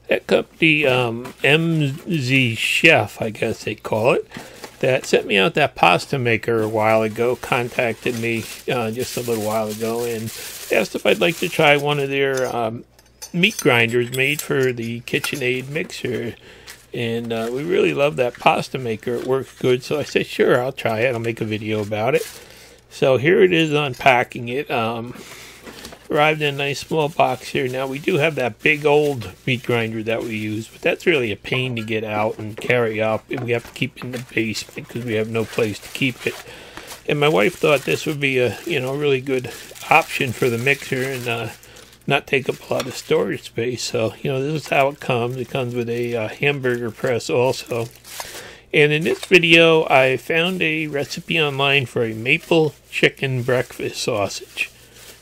That company, Amzchef, I guess they call it, that sent me out that pasta maker a while ago, contacted me just a little while ago and asked if I'd like to try one of their meat grinders made for the KitchenAid mixer. And we really love that pasta maker. It works good. So I said, sure, I'll try it. I'll make a video about it. So here it is unpacking it. Arrived in a nice small box here. Now we do have that big old meat grinder that we use, but that's really a pain to get out and carry up. And we have to keep it in the basement because we have no place to keep it. And my wife thought this would be a really good option for the mixer and not take up a lot of storage space. So this is how it comes. It comes with a hamburger press also. And in this video, I found a recipe online for a maple chicken breakfast sausage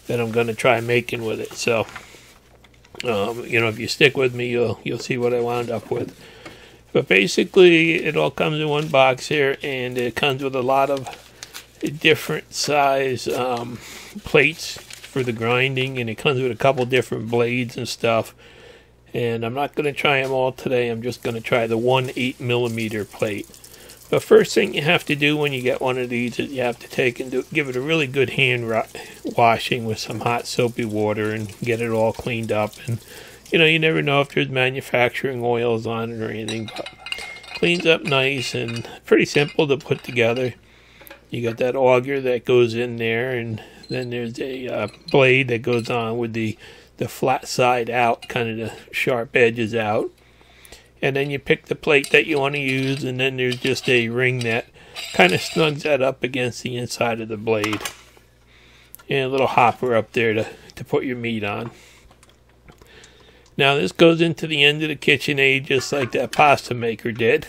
that I'm going to try making with it. So, if you stick with me, you'll see what I wound up with. But basically, it all comes in one box here, and it comes with a lot of different size plates for the grinding, and it comes with a couple different blades and stuff. And I'm not going to try them all today. I'm just going to try the 1/8mm plate. But first thing you have to do when you get one of these is you have to take and give it a really good hand washing with some hot soapy water and get it all cleaned up. And you never know if there's manufacturing oils on it or anything, but cleans up nice and pretty simple to put together. You got that auger that goes in there, and then there's a blade that goes on with the flat side out, kind of the sharp edges out. And then you pick the plate that you want to use, and then there's just a ring that kind of snugs that up against the inside of the blade. And a little hopper up there to put your meat on. Now this goes into the end of the KitchenAid just like that pasta maker did.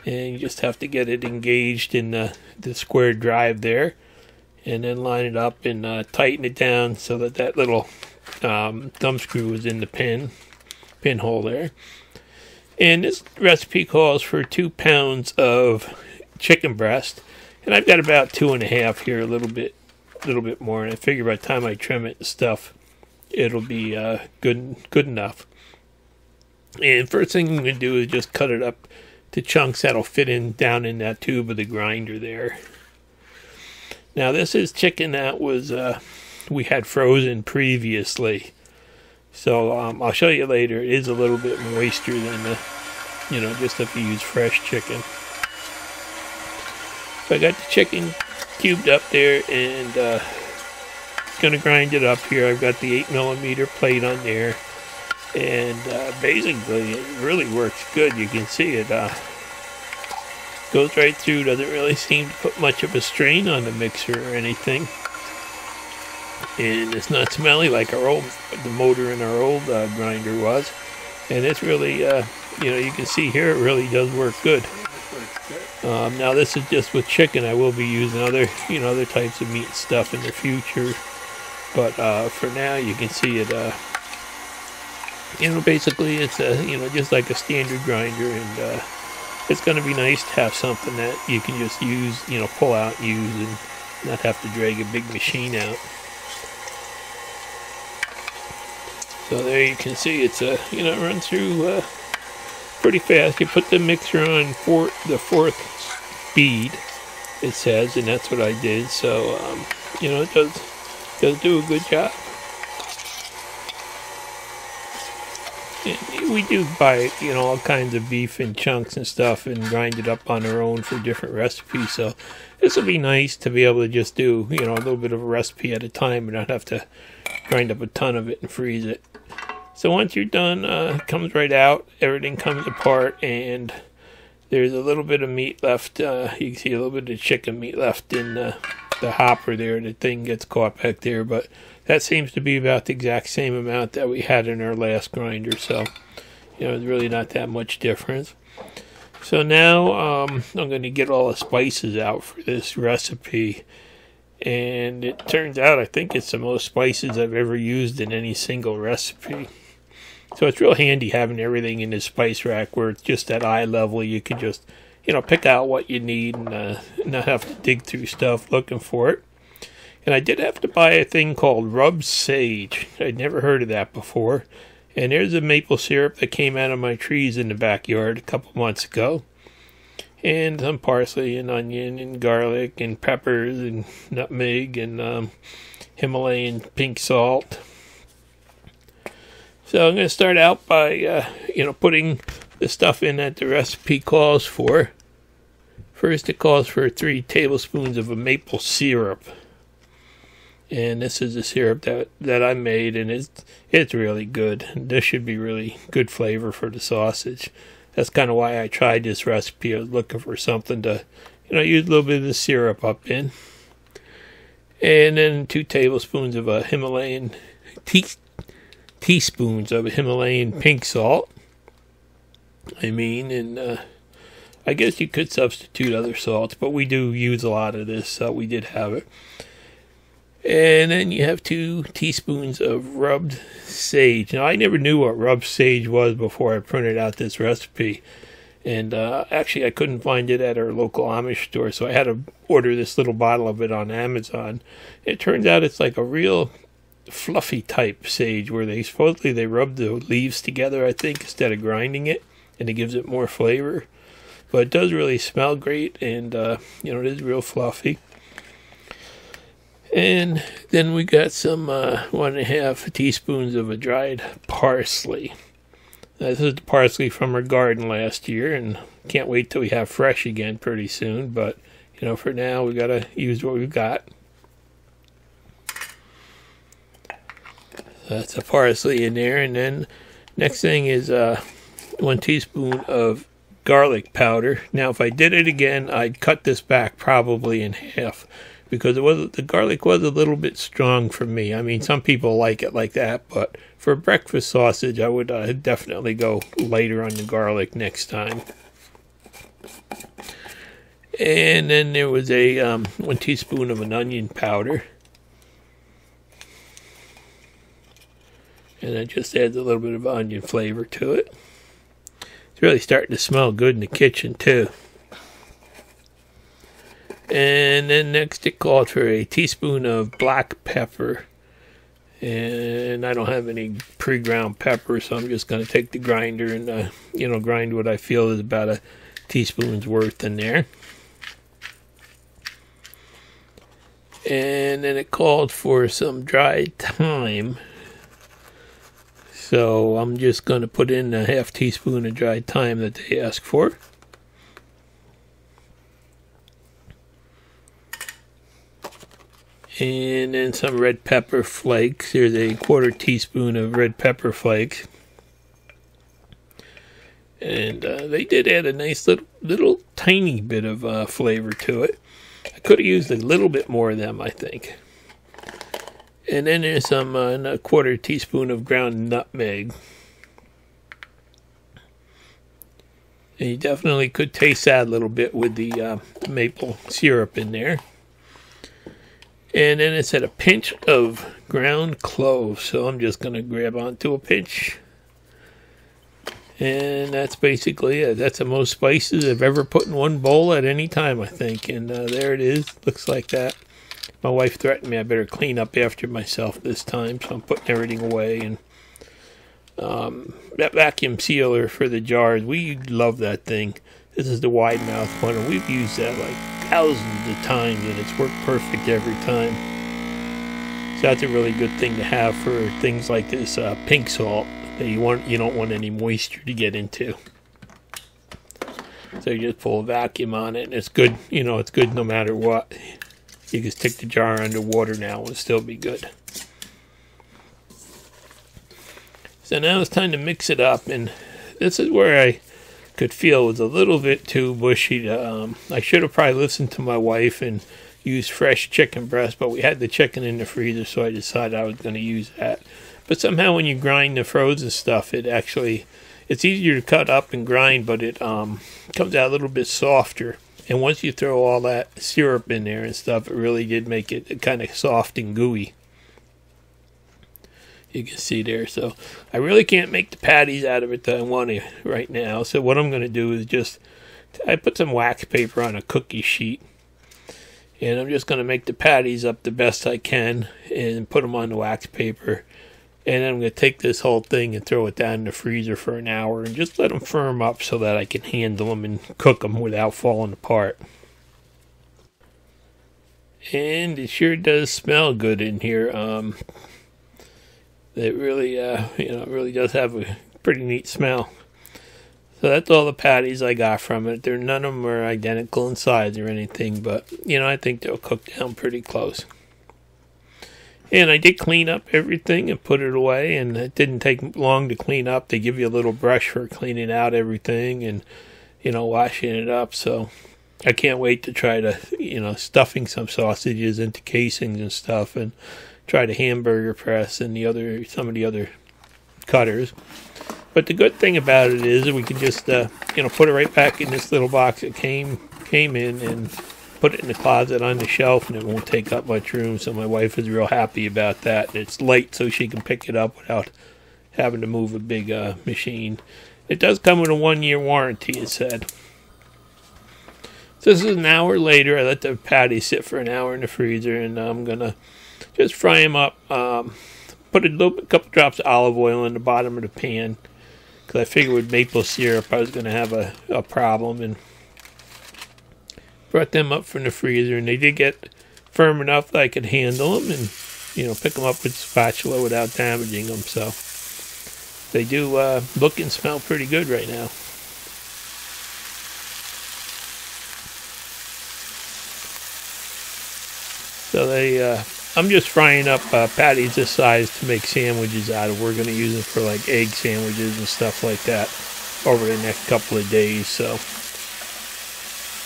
And you just have to get it engaged in the square drive there. And then line it up and tighten it down so that little thumb screw is in the pinhole there. And this recipe calls for 2 pounds of chicken breast, and I've got about 2.5 here, a little bit more. And I figure by the time I trim it and stuff, it'll be good enough. And first thing I'm going to do is just cut it up to chunks that'll fit down in that tube of the grinder there. Now this is chicken that was we had frozen previously, so I'll show you later. It is a little bit moister than just if you use fresh chicken. So I got the chicken cubed up there and gonna grind it up here. I've got the 8mm plate on there, and basically it really works good. You can see it goes right through. Doesn't really seem to put much of a strain on the mixer or anything. And it's not smelly like the motor in our old grinder was. And it's really, you can see here it really does work good. Now this is just with chicken. I will be using other types of meat stuff in the future. But for now, you can see it. Basically it's just like a standard grinder, and it's going to be nice to have something that you can just use, pull out and use, and not have to drag a big machine out. So there you can see it's it runs through pretty fast. You put the mixer on the 4th speed, it says, and that's what I did. So it does do a good job. And we do buy all kinds of beef in chunks and stuff and grind it up on our own for different recipes. So this will be nice to be able to just do a little bit of a recipe at a time and not have to grind up a ton of it and freeze it. So once you're done, it comes right out. Everything comes apart, and there's a little bit of meat left. You can see a little bit of chicken meat left in the hopper there. The thing gets caught back there, but that seems to be about the exact same amount that we had in our last grinder. So, it's really not that much difference. So now I'm going to get all the spices out for this recipe. And it turns out I think it's the most spices I've ever used in any single recipe. So it's real handy having everything in this spice rack where it's just at eye level. You can just, pick out what you need and not have to dig through stuff looking for it. And I did have to buy a thing called rubbed sage. I'd never heard of that before. And there's a maple syrup that came out of my trees in the backyard a couple months ago. And some parsley and onion and garlic and peppers and nutmeg and Himalayan pink salt. So I'm going to start out by, putting the stuff in that the recipe calls for. First, it calls for 3 tablespoons of a maple syrup. And this is the syrup that I made, and it's really good. This should be really good flavor for the sausage. That's kind of why I tried this recipe. I was looking for something to, use a little bit of the syrup up in. And then 2 tablespoons of a Himalayan, teaspoons of a Himalayan pink salt. And I guess you could substitute other salts, but we do use a lot of this, so we did have it. And then you have 2 teaspoons of rubbed sage. Now, I never knew what rubbed sage was before I printed out this recipe. And actually, I couldn't find it at our local Amish store, so I had to order this little bottle of it on Amazon. It turns out it's like a real fluffy type sage where they supposedly rub the leaves together, I think, instead of grinding it, and it gives it more flavor. But it does really smell great, and, it is real fluffy. And then we got some 1.5 teaspoons of a dried parsley. This is the parsley from our garden last year, and can't wait till we have fresh again pretty soon. But, for now, we got to use what we've got. That's a parsley in there. And then next thing is 1 teaspoon of garlic powder. Now, if I did it again, I'd cut this back probably in half, because the garlic was a little bit strong for me. I mean, some people like it like that, but for breakfast sausage, I would definitely go lighter on the garlic next time. And then there was a 1 teaspoon of an onion powder. And that just adds a little bit of onion flavor to it. It's really starting to smell good in the kitchen, too. And then next it called for a teaspoon of black pepper. And I don't have any pre-ground pepper, so I'm just going to take the grinder and, grind what I feel is about a teaspoon's worth in there. And then it called for some dried thyme. So I'm just going to put in a 1/2 teaspoon of dried thyme that they asked for. And then some red pepper flakes. Here's a 1/4 teaspoon of red pepper flakes. And they did add a nice little tiny bit of flavor to it. I could have used a little bit more of them, I think. And then there's some a 1/4 teaspoon of ground nutmeg. And you definitely could taste that a little bit with the maple syrup in there. And then it said a pinch of ground cloves, so I'm just going to grab onto a pinch. And that's basically it. That's the most spices I've ever put in one bowl at any time, I think. And there it is. Looks like that. My wife threatened me I better clean up after myself this time, so I'm putting everything away. And that vacuum sealer for the jars, we love that thing. This is the wide mouth one, and we've used that like thousands of times, and it's worked perfect every time. So that's a really good thing to have for things like this pink salt that you don't want any moisture to get into. So you just pull a vacuum on it, and it's good. It's good no matter what. You can stick the jar under water now and it'll still be good. So now it's time to mix it up, and this is where I could feel it was a little bit too mushy. I should have probably listened to my wife and used fresh chicken breast, but we had the chicken in the freezer, so I decided I was going to use that. But somehow when you grind the frozen stuff, it's easier to cut up and grind, but it comes out a little bit softer. And once you throw all that syrup in there and stuff, it really did make it kind of soft and gooey. You can see there. So I really can't make the patties out of it that I want to right now. So what I'm going to do is I put some wax paper on a cookie sheet. And I'm just going to make the patties up the best I can and put them on the wax paper. And then I'm going to take this whole thing and throw it down in the freezer for an hour and just let them firm up so that I can handle them and cook them without falling apart. And it sure does smell good in here. It really, it really does have a pretty neat smell. So that's all the patties I got from it. None of them are identical in size or anything, but, I think they'll cook down pretty close. And I did clean up everything and put it away, and it didn't take long to clean up. They give you a little brush for cleaning out everything and, washing it up. So I can't wait to try to, stuffing some sausages into casings and stuff and try the hamburger press and some of the other cutters. But the good thing about it is that we can just, put it right back in this little box it came in and put it in the closet on the shelf, and it won't take up much room. So my wife is real happy about that. And it's light, so she can pick it up without having to move a big machine. It does come with a 1-year warranty, it said. So this is an hour later. I let the patties sit for an hour in the freezer, and I'm gonna just fry them up. Put a couple drops of olive oil in the bottom of the pan, because I figured with maple syrup I was gonna have a problem, and brought them up from the freezer, and they did get firm enough that I could handle them and, pick them up with a spatula without damaging them. So they do look and smell pretty good right now. So I'm just frying up patties this size to make sandwiches out of. We're going to use them for like egg sandwiches and stuff like that over the next couple of days. So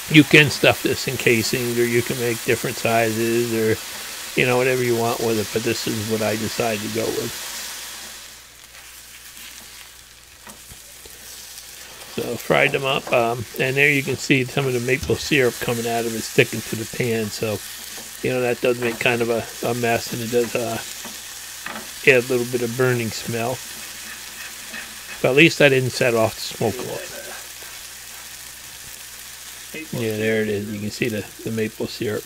you can stuff this in casings, or you can make different sizes, or, whatever you want with it. But this is what I decided to go with. So fried them up, and there you can see some of the maple syrup coming out of it, sticking to the pan. So, that does make kind of a mess, and it does add a little bit of burning smell. But at least I didn't set off the smoke alarm. Yeah, there it is. You can see the maple syrup.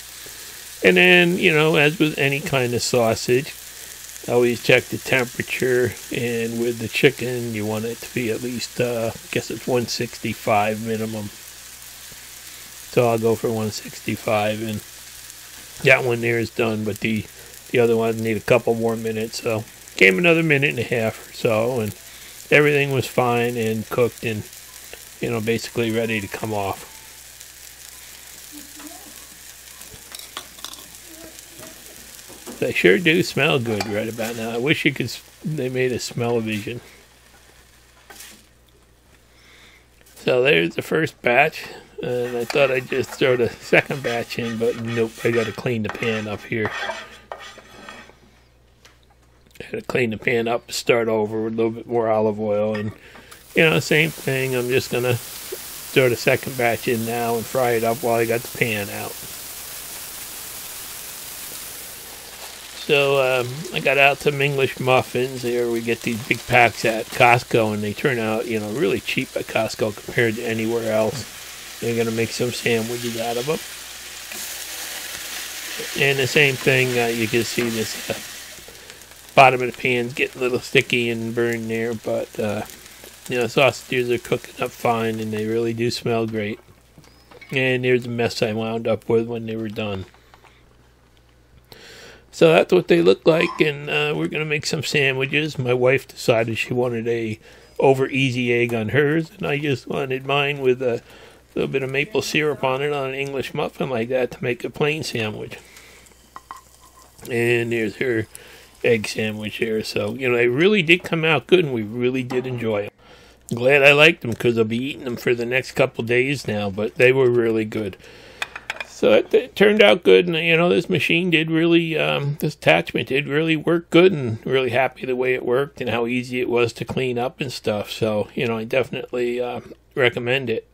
And then, as with any kind of sausage, I always check the temperature. And with the chicken, you want it to be at least, I guess it's 165 minimum. So I'll go for 165. And that one there is done, but the other ones need a couple more minutes. So gave another minute and a half or so, and everything was fine and cooked and, basically ready to come off. They sure do smell good right about now. I wish they made a smell-o-vision. So there's the first batch, and I thought I'd just throw the second batch in, but nope, I got to clean the pan up here. I got to clean the pan up, start over with a little bit more olive oil, and same thing. I'm just gonna throw the second batch in now and fry it up while I got the pan out. So I got out some English muffins. There we get these big packs at Costco, and they turn out, really cheap at Costco compared to anywhere else. They're going to make some sandwiches out of them. And the same thing, you can see this bottom of the pan's getting a little sticky and burned there, but sausages are cooking up fine, and they really do smell great. And there's a mess I wound up with when they were done. So that's what they look like, and we're going to make some sandwiches. My wife decided she wanted a over easy egg on hers, and I just wanted mine with a little bit of maple syrup on it on an English muffin like that to make a plain sandwich. And there's her egg sandwich here. So, they really did come out good, and we really did enjoy them. Glad I liked them, because I'll be eating them for the next couple days now, but they were really good. So it turned out good, and this machine did really, this attachment did really work good, and really happy the way it worked and how easy it was to clean up and stuff. So, I definitely recommend it.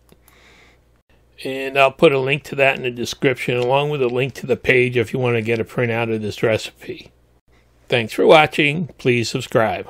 And I'll put a link to that in the description, along with a link to the page if you want to get a printout of this recipe. Thanks for watching. Please subscribe.